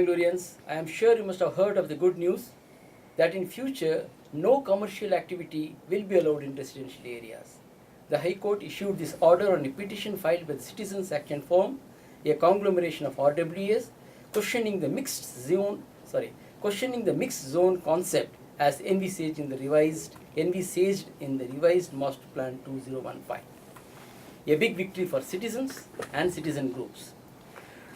Bangaloreans, I am sure you must have heard of the good news that in future no commercial activity will be allowed in residential areas. The High Court issued this order on a petition filed by the Citizens Action Forum, a conglomeration of RWAs, questioning the questioning the mixed zone concept as envisaged in the revised Master Plan 2015. A big victory for citizens and citizen groups.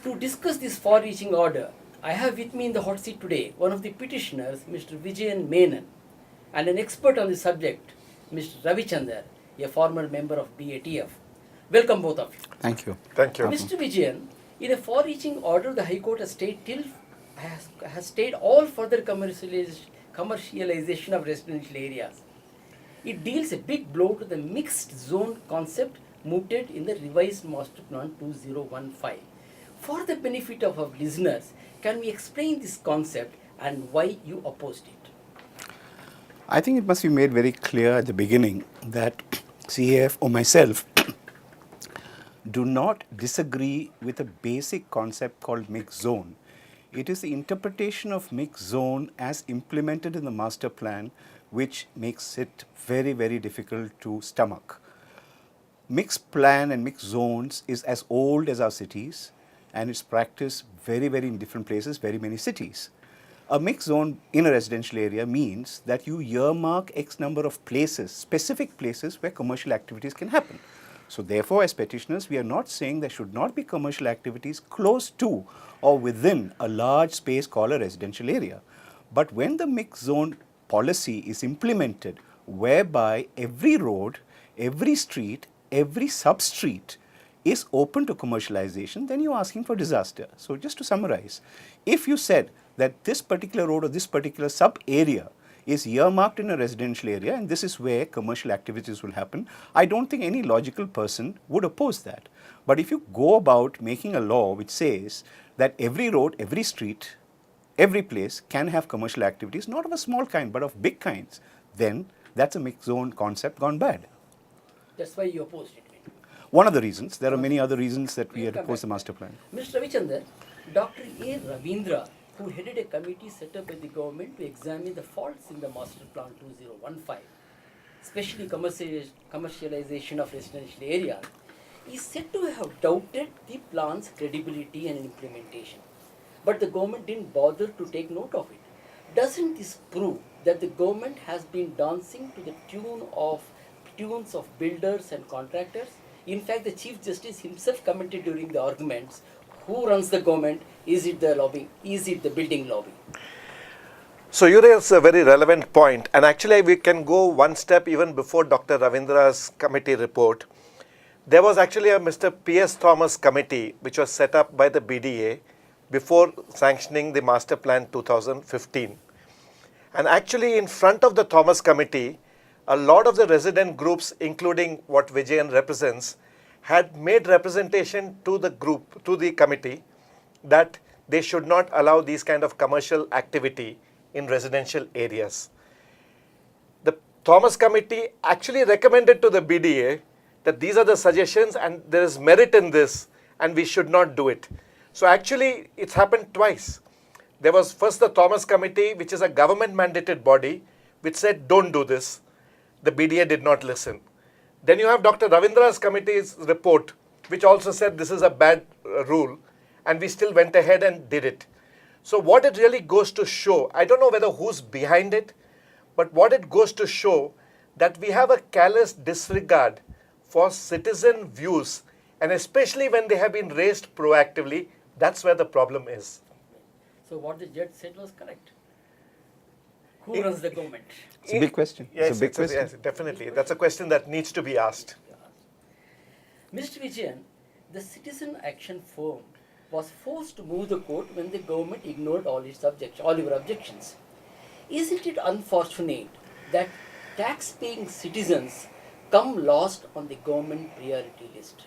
To discuss this far-reaching order, I have with me in the hot seat today one of the petitioners, Mr. Vijayan Menon, and an expert on the subject, Mr. Ravichandar, a former member of BATF. Welcome both of you. Thank you. Thank you. Mr. Vijayan, in a far-reaching order, the High Court has stayed all further commercialization of residential areas. It deals a big blow to the mixed zone concept mooted in the revised Master Plan 2015. For the benefit of our listeners, can we explain this concept and why you opposed it? I think it must be made very clear at the beginning that CAF or myself do not disagree with a basic concept called mixed zone. It is the interpretation of mixed zone as implemented in the master plan which makes it very, very difficult to stomach. Mixed plan and mixed zones is as old as our cities, and it's practiced very, very in different places, very many cities. A mixed zone in a residential area means that you earmark X number of places, specific places where commercial activities can happen. So therefore, as petitioners, we are not saying there should not be commercial activities close to or within a large space called a residential area. But when the mixed zone policy is implemented, whereby every road, every street, every sub-street is open to commercialization, then you're asking for disaster. So just to summarize, if you said that this particular road or this particular sub-area is earmarked in a residential area and this is where commercial activities will happen, I don't think any logical person would oppose that. But if you go about making a law which says that every road, every street, every place can have commercial activities, not of a small kind but of big kinds, then that's a mixed zone concept gone bad. That's why you opposed it. One of the reasons. There are many other reasons that we had opposed the master plan. Mr. Ravichandar, Dr. A. Ravindra, who headed a committee set up by the government to examine the faults in the Master Plan 2015, especially commercialization of residential areas, is said to have doubted the plan's credibility and implementation. But the government didn't bother to take note of it. Doesn't this prove that the government has been dancing to the tunes of builders and contractors? In fact, the Chief Justice himself commented during the arguments, who runs the government? Is it the lobby? Is it the building lobby? So you raise a very relevant point, and actually we can go one step even before Dr. Ravindra's committee report. There was actually a Mr. P.S. Thomas committee which was set up by the BDA before sanctioning the Master Plan 2015. And actually in front of the Thomas committee, a lot of the resident groups, including what Vijayan represents, had made representation to the group, to the committee, that they should not allow these kind of commercial activity in residential areas. The Thomas committee actually recommended to the BDA that these are the suggestions and there is merit in this and we should not do it. So actually it's happened twice. There was first the Thomas committee, which is a government mandated body, which said don't do this. The BDA did not listen. Then you have Dr. Ravindra's committee's report, which also said this is a bad rule, and we still went ahead and did it. So what it really goes to show, I don't know whether who's behind it, but what it goes to show that we have a callous disregard for citizen views, and especially when they have been raised proactively, that's where the problem is. So what the judge said was correct. Who runs the government? It's a big question. Yes, it's a big question. Yes, definitely. That's a question that needs to be asked. Mr. Vijayan, the Citizen Action Forum was forced to move the court when the government ignored all your objections. Isn't it unfortunate that tax-paying citizens come last on the government priority list?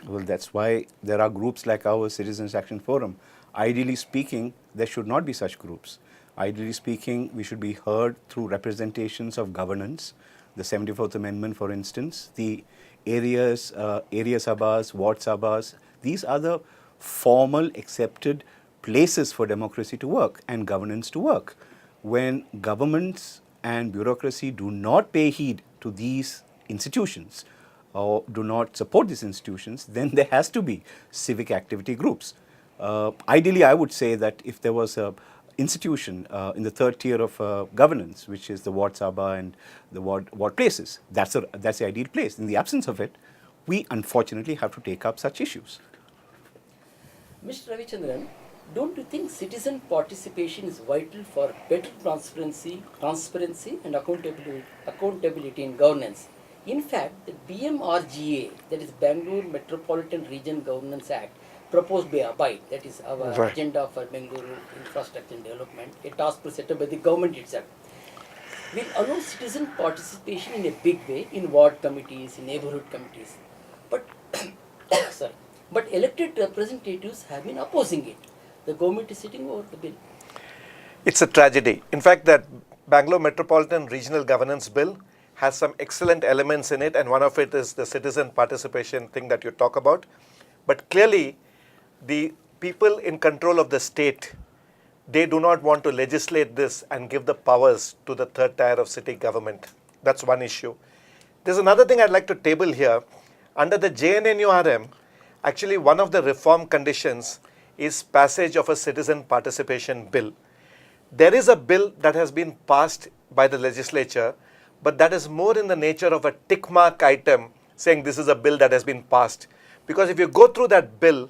Well, that's why there are groups like our Citizens Action Forum. Ideally speaking, there should not be such groups. Ideally speaking, we should be heard through representations of governance, the 74th Amendment, for instance, the area sabhas, ward sabhas. These are the formal, accepted places for democracy to work and governance to work. When governments and bureaucracy do not pay heed to these institutions or do not support these institutions, then there has to be civic activity groups. Ideally, I would say that if there was a institution in the third tier of governance, which is the Ward Sabha and the ward places, that's the ideal place. In the absence of it, we unfortunately have to take up such issues. Mr. Ravichandran, don't you think citizen participation is vital for better transparency and accountability in governance? In fact, the BMRGA, that is Bangalore Metropolitan Region Governance Act, proposed by ABIDE, that is our Right. agenda for Bangalore infrastructure and development, a task force set up by the government itself, will allow citizen participation in a big way in ward committees, in neighborhood committees. But sorry, but elected representatives have been opposing it. The government is sitting over the bill. It's a tragedy. In fact, that Bangalore Metropolitan Regional Governance Bill has some excellent elements in it, and one of it is the citizen participation thing that you talk about. But clearly, the people in control of the state, they do not want to legislate this and give the powers to the third tier of city government. That's one issue. There's another thing I'd like to table here. Under the JNNURM, actually one of the reform conditions is passage of a citizen participation bill. There is a bill that has been passed by the legislature, but that is more in the nature of a tick mark item saying this is a bill that has been passed. Because if you go through that bill,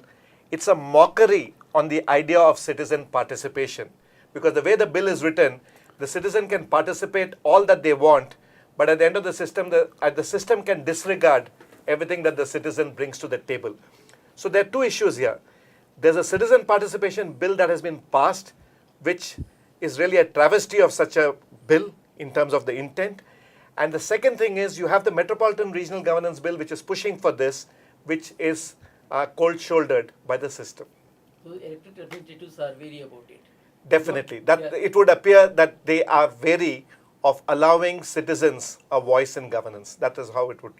it's a mockery on the idea of citizen participation. Because the way the bill is written, the citizen can participate all that they want, but at the end of the system, the system can disregard everything that the citizen brings to the table. So there are two issues here. There's a citizen participation bill that has been passed, which is really a travesty of such a bill in terms of the intent. And the second thing is you have the Metropolitan Regional Governance Bill, which is pushing for this, which is cold-shouldered by the system. So elected representatives are wary about it. Definitely. That Yeah. it would appear that they are wary of allowing citizens a voice in governance. That is how it would